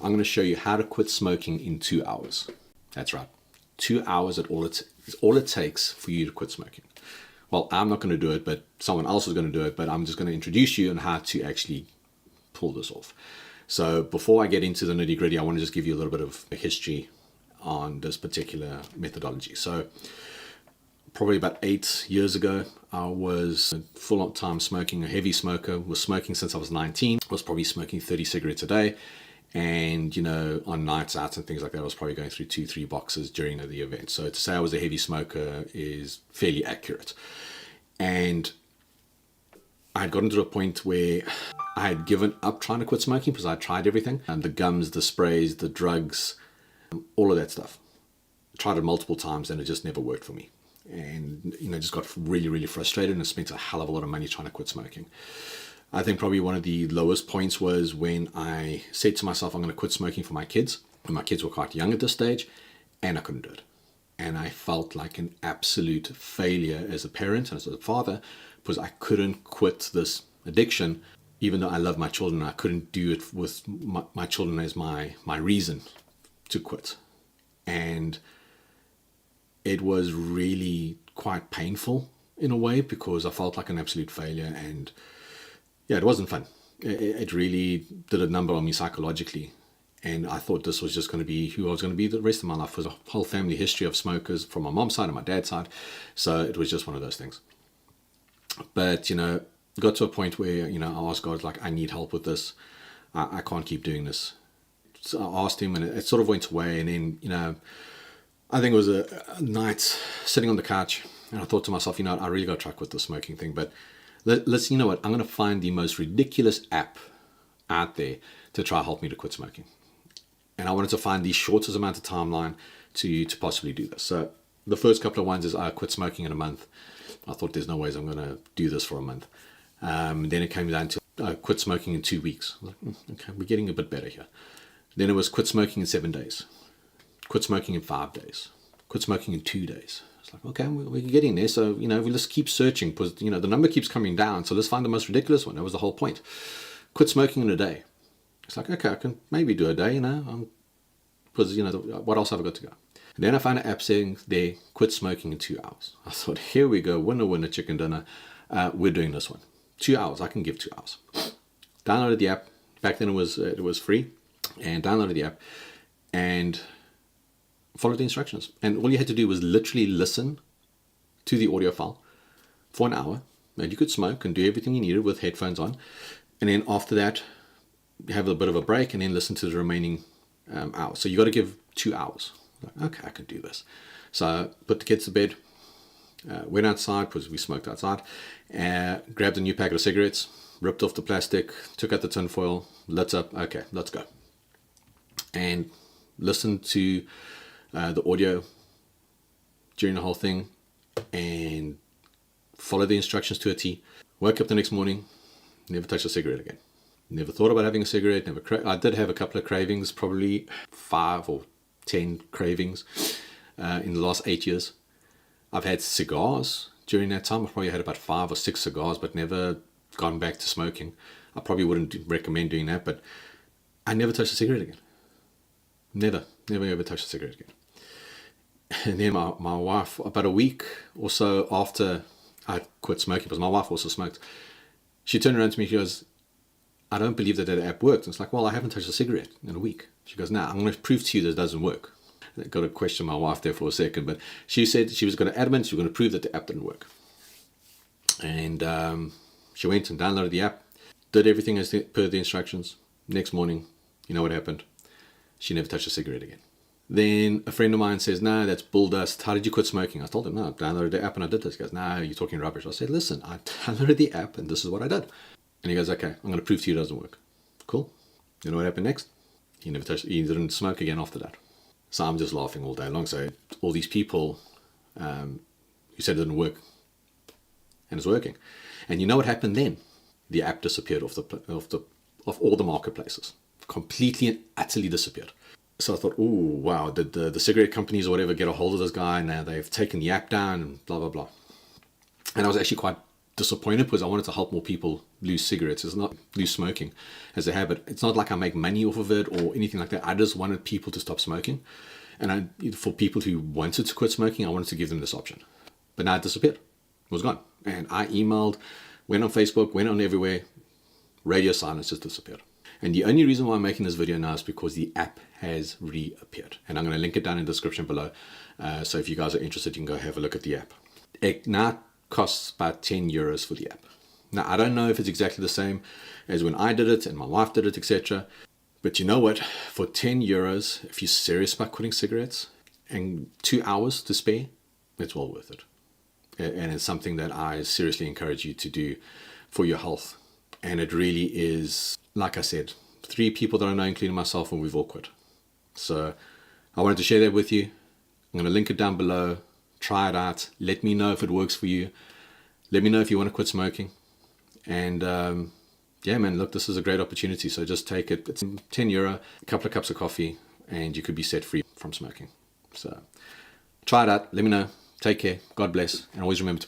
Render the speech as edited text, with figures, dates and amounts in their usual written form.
I'm going to show you how to quit smoking in 2 hours. That's right. 2 hours is all it takes for you to quit smoking. Well, I'm not going to do it, but someone else is going to do it, but I'm just going to introduce you on how to actually pull this off. So before I get into the nitty gritty, I want to just give you a little bit of a history on this particular methodology. So probably about 8 years ago, I was a full-on time smoking, a heavy smoker, was smoking since I was 19, was probably smoking 30 cigarettes a day. And, you know, on nights out and things like that, I was probably going through 2-3 boxes during the event. So to say I was a heavy smoker is fairly accurate. And I had gotten to a point where I had given up trying to quit smoking because I tried everything. And the gums, the sprays, the drugs, all of that stuff. I tried it multiple times and it just never worked for me. And, you know, just got really, really frustrated and spent a hell of a lot of money trying to quit smoking. I think probably one of the lowest points was when I said to myself, I'm going to quit smoking for my kids. And my kids were quite young at this stage, and I couldn't do it. And I felt like an absolute failure as a parent and as a father because I couldn't quit this addiction, even though I love my children. I couldn't do it with my children as my reason to quit. And it was really quite painful in a way because I felt like an absolute failure, and yeah, it wasn't fun. It really did a number on me psychologically. And I thought this was just going to be who I was going to be the rest of my life. It was a whole family history of smokers from my mom's side and my dad's side. So it was just one of those things. But, you know, got to a point where, you know, I asked God, like, I need help with this. I can't keep doing this. So I asked him and it sort of went away. And then, you know, I think it was a night sitting on the couch. And I thought to myself, you know, I really got to try quit the smoking thing. But let's, you know what, I'm going to find the most ridiculous app out there to try help me to quit smoking. And I wanted to find the shortest amount of timeline to possibly do this. So the first couple of ones is I quit smoking in a month. I thought there's no ways I'm going to do this for a month. Then it came down to I quit smoking in 2 weeks. I was like, okay, we're getting a bit better here. Then it was quit smoking in 7 days. Quit smoking in 5 days. Quit smoking in 2 days. It's like, okay, we're getting there. So, you know, we just keep searching because, you know, the number keeps coming down. So let's find the most ridiculous one. That was the whole point. Quit smoking in a day. It's like, okay, I can maybe do a day, you know, because, you know, what else have I got to go? And then I found an app saying there, quit smoking in 2 hours. I thought, here we go, winner, chicken dinner. We're doing this one. 2 hours, I can give 2 hours. Downloaded the app. Back then it was free. And downloaded the app and followed the instructions. And all you had to do was literally listen to the audio file for an hour. And you could smoke and do everything you needed with headphones on. And then after that, have a bit of a break and then listen to the remaining hour. So you got to give 2 hours. Like, okay, I can do this. So I put the kids to bed, went outside because we smoked outside, grabbed a new packet of cigarettes, ripped off the plastic, took out the tin foil, lit up. Okay, let's go. And listened to the audio during the whole thing and followed the instructions to a T. Woke up the next morning, never touched a cigarette again. Never thought about having a cigarette. I did have a couple of cravings, probably 5 or 10 cravings in the last 8 years. I've had cigars during that time. I probably had about 5 or 6 cigars, but never gone back to smoking. I probably wouldn't recommend doing that, but I never touched a cigarette again. Never ever touched a cigarette again. And then my wife, about a week or so after I quit smoking, because my wife also smoked, she turned around to me, she goes, I don't believe that app worked. And it's like, well, I haven't touched a cigarette in a week. She goes, no, I'm going to prove to you that it doesn't work. I got to question my wife there for a second, but she said she was going to adamant, she was going to prove that the app didn't work. And she went and downloaded the app, did everything as per the instructions. Next morning, you know what happened? She never touched a cigarette again. Then a friend of mine says, no, that's bull dust. How did you quit smoking? I told him, no, I downloaded the app and I did this. He goes, no, you're talking rubbish. I said, listen, I downloaded the app and this is what I did. And he goes, okay, I'm going to prove to you it doesn't work. Cool. You know what happened next? He didn't smoke again after that. So I'm just laughing all day long. So all these people who said it didn't work, and it's working. And you know what happened then? The app disappeared off all the marketplaces. Completely and utterly disappeared. So I thought, oh, wow, did the cigarette companies or whatever get a hold of this guy and now they've taken the app down and blah, blah, blah. And I was actually quite disappointed because I wanted to help more people lose cigarettes. It's not lose smoking as a habit. It's not like I make money off of it or anything like that. I just wanted people to stop smoking. And for people who wanted to quit smoking, I wanted to give them this option. But now it disappeared. It was gone. And I emailed, went on Facebook, went on everywhere. Radio silence just disappeared. And the only reason why I'm making this video now is because the app has reappeared. And I'm going to link it down in the description below. So if you guys are interested, you can go have a look at the app. It now costs about 10 euros for the app. Now, I don't know if it's exactly the same as when I did it and my wife did it, etc. But you know what? For 10 euros, if you're serious about quitting cigarettes and 2 hours to spare, it's well worth it. And it's something that I seriously encourage you to do for your health. And it really is, like I said, 3 people that I know, including myself, and we've all quit. So I wanted to share that with you. I'm going to link it down below. Try it out. Let me know if it works for you. Let me know if you want to quit smoking. And yeah, man, look, this is a great opportunity. So just take it. It's 10 euro, a couple of cups of coffee, and you could be set free from smoking. So try it out. Let me know. Take care. God bless. And always remember to